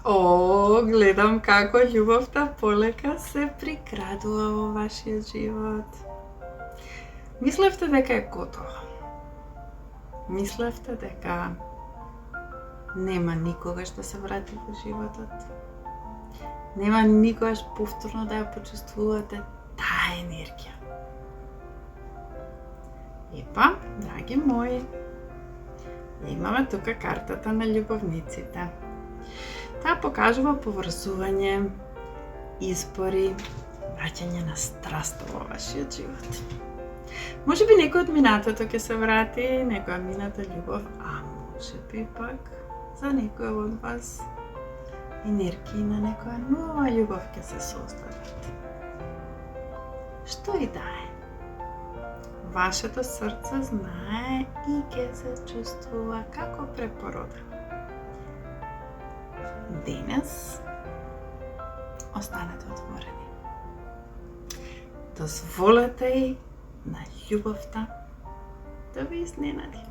О, гледам како љубовта полека се прикрадува во вашиот живот. Мислевте дека е готова. Мислевте дека нема никогаш да се врати во животот. Нема никогаш повторно да ја почувствувате таа енергија. Епа, драги мои, имаме тука картата на љубовниците. Таа покажува поврзување, избори, враќање на страст во вашиот живот. Може би некој од минатото ќе се врати, некоја мината љубов, а може би пак за некој од вас енергија на некоја нова љубов ќе се создадат. Што и да е, вашето срце знае и ќе се чувствува како препородено. Денес останете отворени. Дозволете и на љубовта да ви изненади.